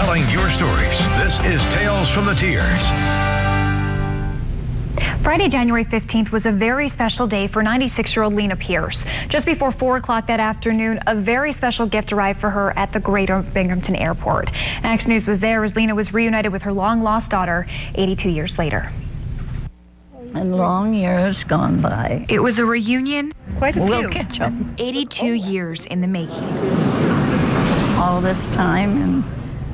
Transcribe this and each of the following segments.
telling your stories. This is Tales from the Tiers. Friday, January 15th was a very special day for 96-year-old Lena Pierce. Just before 4 o'clock that afternoon, a very special gift arrived for her at the Greater Binghamton Airport. Action News was there as Lena was reunited with her long-lost daughter 82 years later. And long years gone by. It was a reunion. Quite a few. We'll catch up. 82 years in the making. All this time, and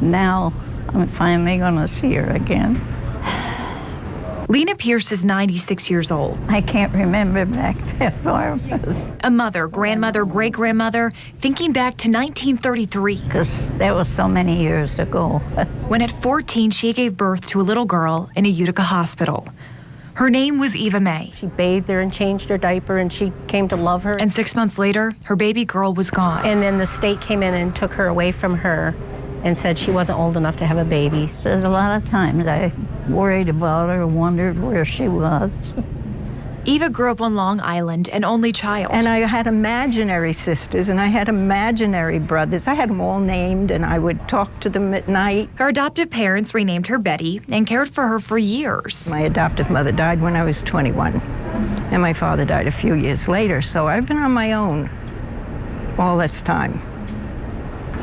now I'm finally going to see her again. Lena Pierce is 96 years old. I can't remember back that far. A mother, grandmother, great-grandmother, thinking back to 1933. Because that was so many years ago. When at 14, she gave birth to a little girl in a Utica hospital. Her name was Eva May. She bathed her and changed her diaper, and she came to love her. And 6 months later, her baby girl was gone. And then the state came in and took her away from her and said she wasn't old enough to have a baby. There's a lot of times I worried about her, wondered where she was. Eva grew up on Long Island, an only child. And I had imaginary sisters, and I had imaginary brothers. I had them all named, and I would talk to them at night. Her adoptive parents renamed her Betty and cared for her for years. My adoptive mother died when I was 21, and my father died a few years later, so I've been on my own all this time.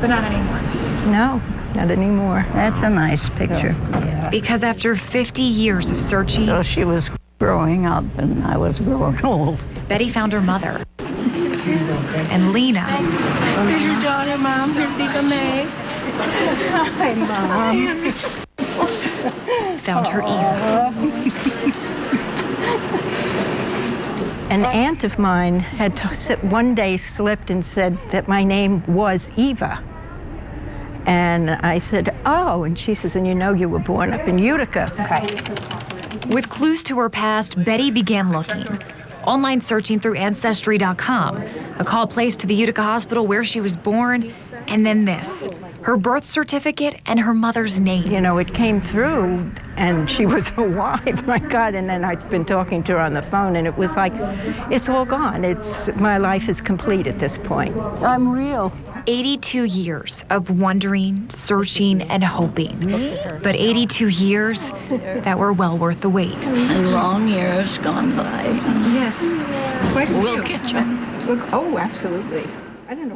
But not anymore. No, not anymore. That's a nice picture. Yeah. Because after 50 years of searching, So she was growing up and I was growing old. Betty found her mother. And Lena. Here's your daughter, Mom. Here's Eva May. Hi, Mom. Found her Eva. An aunt of mine had one day slipped and said that my name was Eva. And I said, oh, and she says, and you know you were born up in Utica. Okay. With clues to her past, Betty began looking. Online searching through Ancestry.com, a call placed to the Utica hospital where she was born, and then this, her birth certificate and her mother's name. You know, it came through, and she was alive, my God, and then I've been talking to her on the phone, and it was like, it's all gone. My life is complete at this point. I'm real. 82 years of wondering, searching, and hoping. But 82 years that were well worth the wait. And long years gone by. Yes, quite a few. We'll catch up. Oh, absolutely. I don't know.